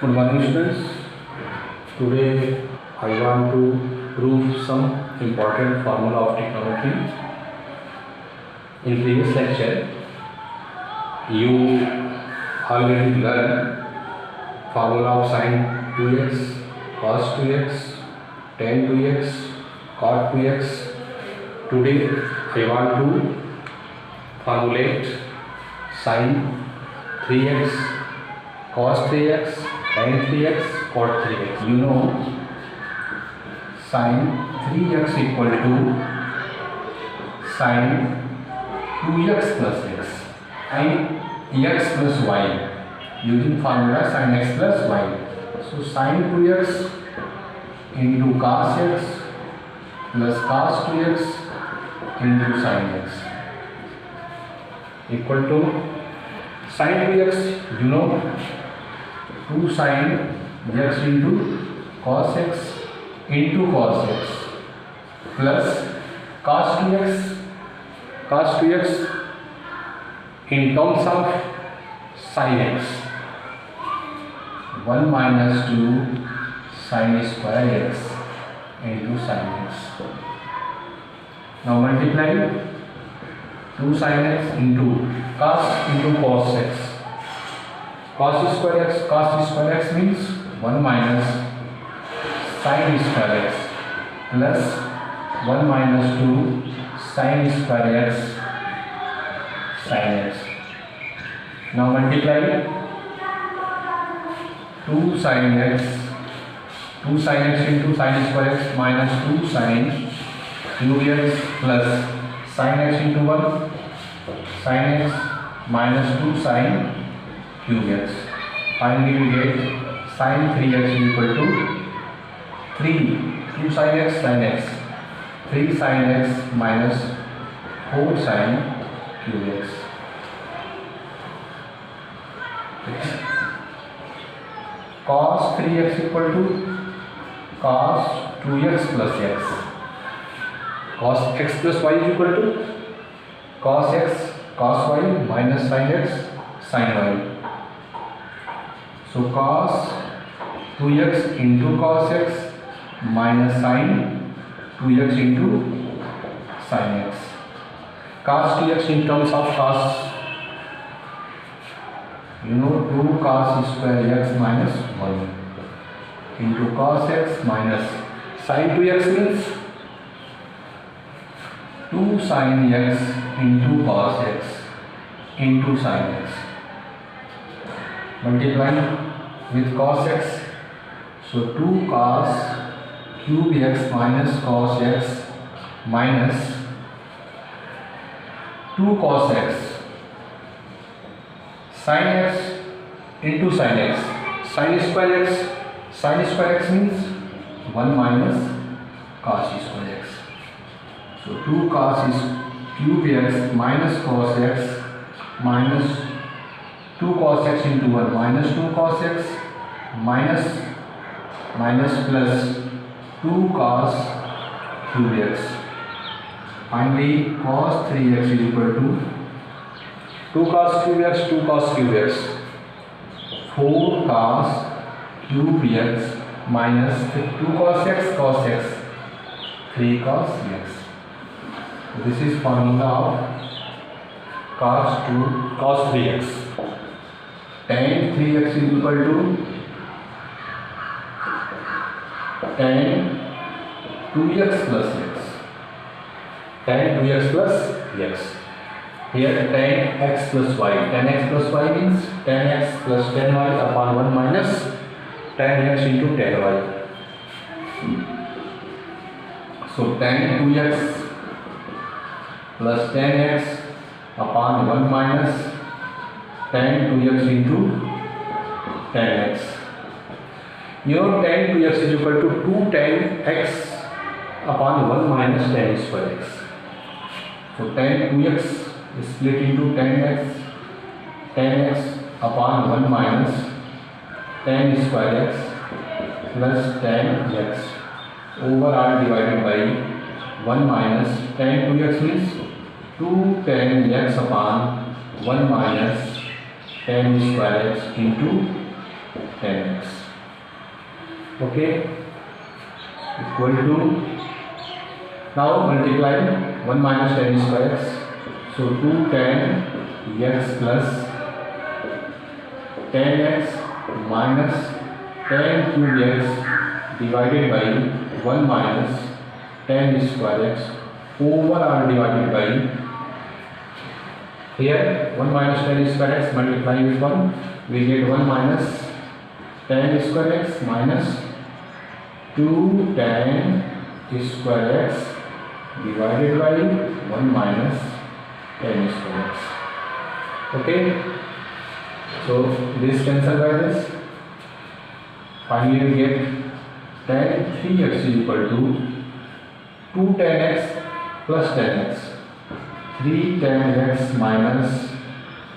Good morning students. Today I want to prove some important formula of trigonometry. In previous lecture you already learned formula of sin 2x, cos 2x, tan 2x, cot 2x. Today I want to formulate sin 3x, cos 3x, tan 3x, cot 3x. You know sin 3x equal to sin 2x plus x and x plus y using formula sin x plus y. So sin 2x into cos x plus cos 2x into sin x equal to sin 2x, you know, 2 sin x into cos x plus cos 2x in terms of sin x, 1 minus 2 sin square x into sin x. Now multiply 2 sin x into cos x. Cos square x means 1 minus sin square x plus 1 minus 2 sin square x sin x. Now multiply 2 sin x into sin square x minus 2 sin cube x plus sin x into 1 sin x minus 2 sin cube x. Finally we get sin 3x equal to 2 sin x sin x, 3 sin x minus 4 sin cube x. Cos 3x equal to cos 2x plus x. Cos x plus y is equal to cos x cos y minus sin x sin y. So cos 2x into cos x minus sin 2x into sin x. Cos 2x in terms of cos, you know, 2 cos square x minus 1 into cos x minus sin 2x means 2 sin x into cos x into sin x. Multiply with cos x, so 2 cos cube x minus cos x minus 2 cos x sin x into sin x. Sin square x means 1 minus cos square x. So 2 cos cube x minus cos x minus 2 cos x into 1 minus 2 cos x minus plus 2 cos cube x. Finally cos 3x is equal to 2 cos cube x, 2 cos cube x, 4 cos cube x minus 2 cos x, 3 cos x. This is formula of cos 3x. Tan 3x is equal to tan 2x plus x. Tan 2x plus x. Here tan x plus y. Tan x plus y means tan x plus tan y upon 1 minus tan x into tan y. So tan 2x plus tan x upon 1 minus tan 2x into tan x. You know tan 2x is equal to 2 tan x upon 1 minus tan square x. So tan 2x is split into tan x upon 1 minus tan square x plus tan x overall divided by 1 minus tan 2x means 2 tan x upon 1 minus tan square x into 10x. Okay, equal to, now multiply 1 minus 10 square x, so 2 10 x plus 10x minus 10 cube x divided by 1 minus 10 square x over r divided by, here 1 minus 10 square x multiply with 1, we get 1 minus 10 square x minus 2 10 square x divided by 1 minus 10 square x. Okay, so this cancel by this, finally we get tan 3x is equal to 2 10x plus 10x, 3 10x minus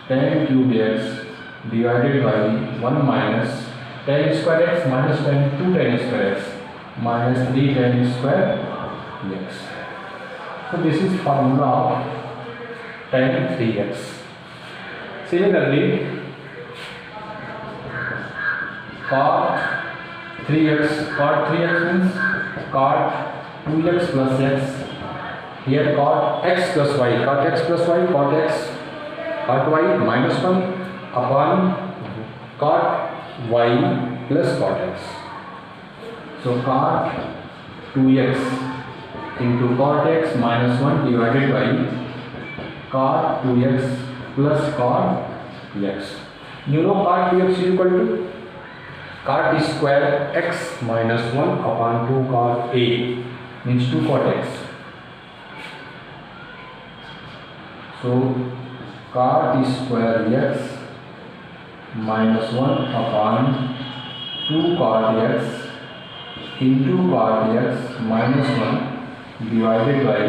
10 cube x divided by 1 minus 10 square x minus 10 2 10 square x minus 3 10 square x. So this is formula of tan 3x. Similarly, cot 3x means cot 2x plus x. Here cot x plus y, cot x plus y, cot y minus 1 upon cot y plus cot x. So cot 2x into cot x minus 1 divided by cot 2x plus cot x. You know cot 2x is equal to cot square x minus 1 upon 2 cot a, means 2 cot x. So cot square x minus 1 upon 2 cot x into cot x minus 1 divided by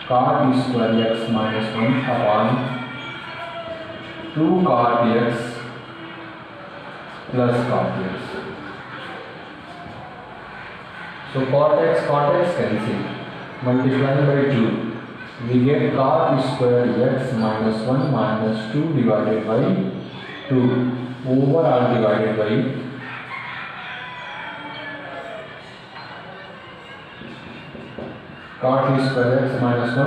cot square x minus 1 upon 2 cot x plus cot x. So cot x cancel, multiply by 2, we get cot square x minus 1 minus 2 divided by 2 over r divided by cot square x minus 1,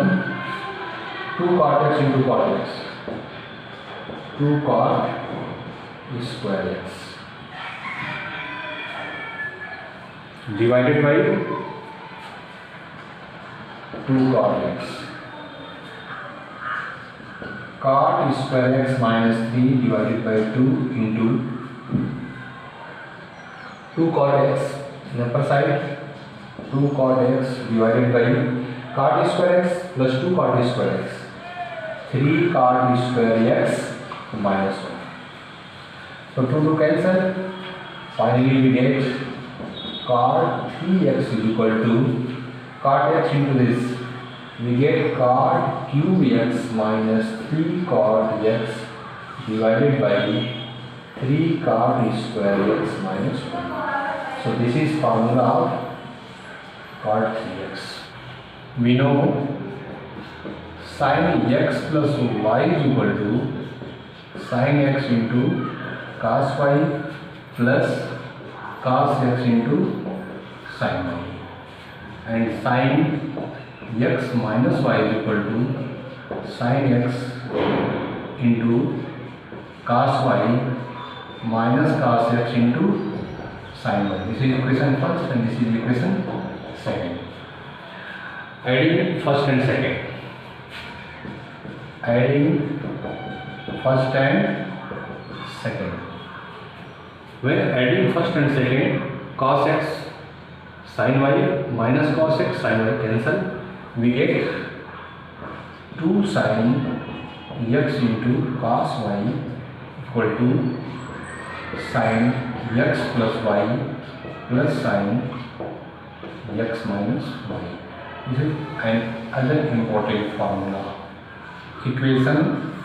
2 cot x into cot x, 2 cot square x divided by 2 cot x. Cot square x minus 3 divided by 2 into 2 cot x, in the upper side 2 cot x divided by cot square x plus 2 cot square x, 3 cot square x minus 1. So 2 cancel, finally we get cot 3x is equal to cot x into this, we get cot cube x minus 3 cot x divided by 3 cot square x minus 1. So this is formula of cot 3x. We know sin x plus y is equal to sin x into cos y plus cos x into sin y, and sin x minus y is equal to sin x into cos y minus cos x into sin y. This is equation first and this is equation second. Adding first and second. Adding first and second. When adding first and second, cos x sin y minus cos x sin y cancel, we get 2 sin x into cos y equal to sin x plus y plus sin x minus y. This is another important formula. Equation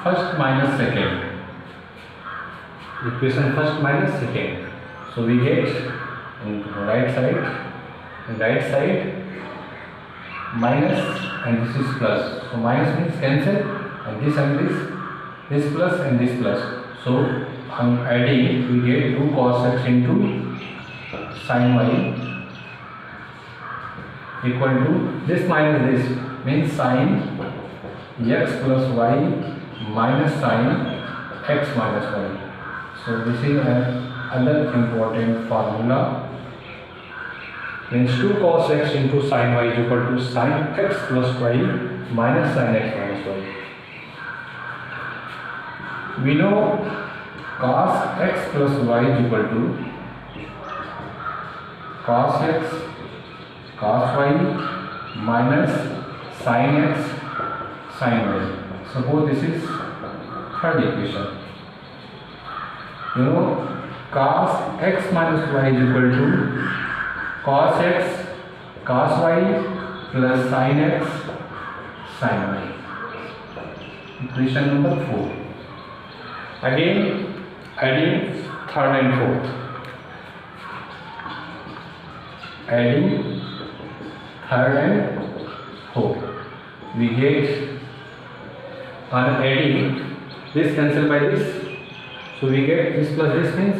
first minus second. Equation first minus second. So we get in right side minus and this is plus. So minus means cancel, and this plus and this plus. So on adding, we get 2 cos x into sin y equal to this minus this means sin x plus y minus sin x minus y. So this is another important formula, means 2 cos x into sin y is equal to sin x plus y minus sin x minus y. We know cos x plus y is equal to cos x cos y minus sin x sin y. Suppose this is third equation. You know cos x minus y is equal to cos x cos y plus sin x sin y. Equation number 4. Again adding third and fourth. Adding third and fourth. We get on adding this cancel by this. So we get this plus this means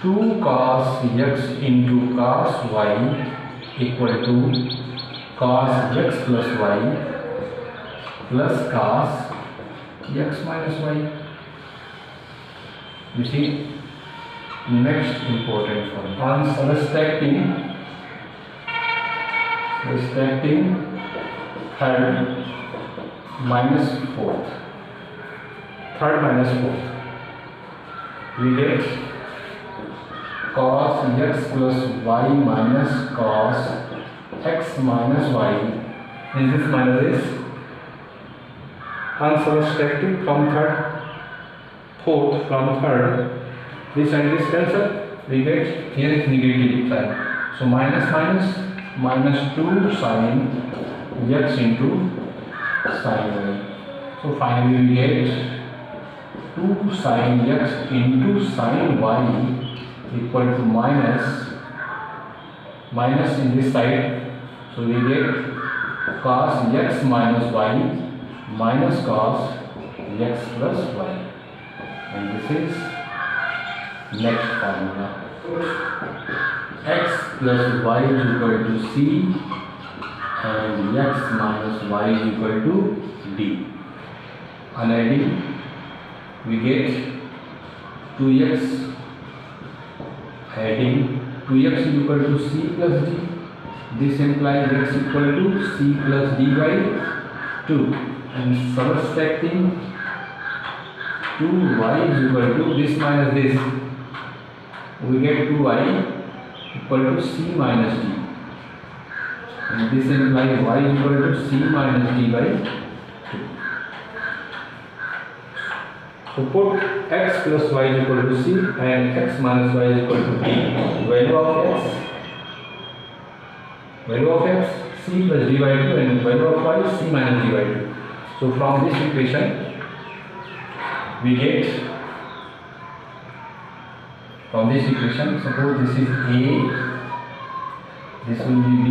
2 cos x into cos y equal to cos x plus y plus cos x minus y. You see, next important one. On subtracting third minus fourth. Third minus fourth. We get cos x plus y minus cos x minus y. And this minus this. On subtracting from third. Fourth from third, this and this cancel, we get here is negative sign. So minus minus minus 2 sin x into sin y. So finally we get 2 sin x into sin y equal to minus in this side. So we get cos x minus y minus cos x plus y. And this is next formula. X plus y is equal to c and x minus y is equal to d. On adding, we get 2x. Adding 2x is equal to c plus d. This implies x equal to c plus d by 2. And subtracting 2y is equal to this minus this. We get 2y equal to c minus d. And this implies y is equal to c minus d by 2. So put x plus y is equal to c and x minus y is equal to d. Value of x c plus d by 2 and value of y c minus d by 2. So from this equation we get, from this equation, suppose this is A, this will be B,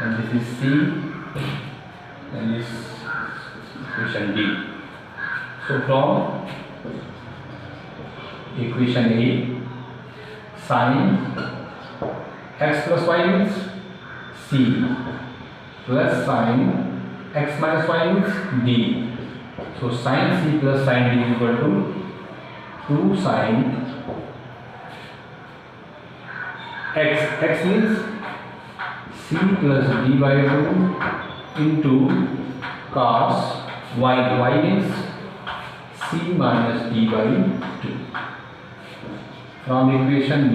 and this is C, and this equation D. So from equation A, sin x plus y means C plus sin x minus y means D. So sin c plus sin d is equal to 2 sin x. X means c plus d by 2 into cos y. Y means c minus d by 2. From equation B,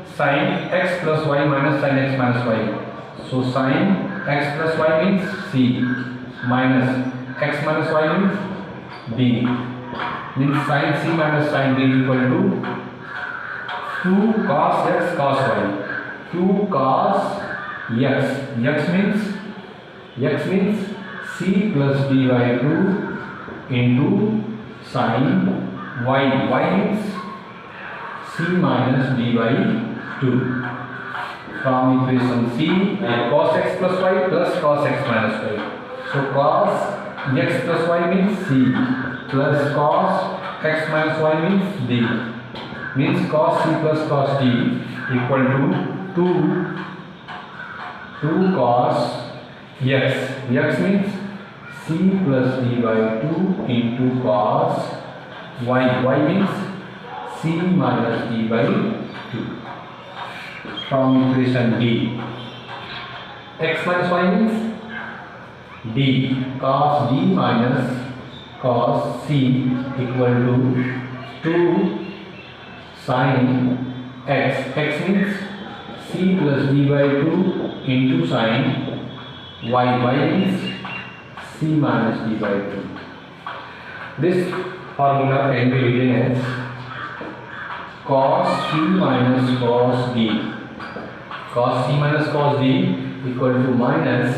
sin x plus y minus sin x minus y. So sin x plus y means c minus x minus y means d. Means sin c minus sin d is equal to 2 cos x cos y. 2 cos x. X means c plus d by 2 into sin y. Y means c minus d by 2. From equation C, cos x plus y plus cos x minus y. So cos x plus y means c, plus cos x minus y means d, means cos c plus cos d equal to 2 cos x. X means c plus d by 2 into cos y. Y means c minus d by 2. From equation D, x minus y means d cos d minus cos c equal to 2 sin x. X means c plus d by 2 into sin y. Y means c minus d by 2. This formula can be written as cos c minus cos d. Cos c minus cos d equal to minus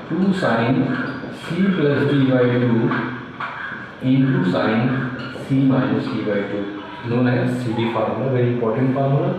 2 sin c plus d by 2 into sin c minus d by 2, known as CD formula, very important formula.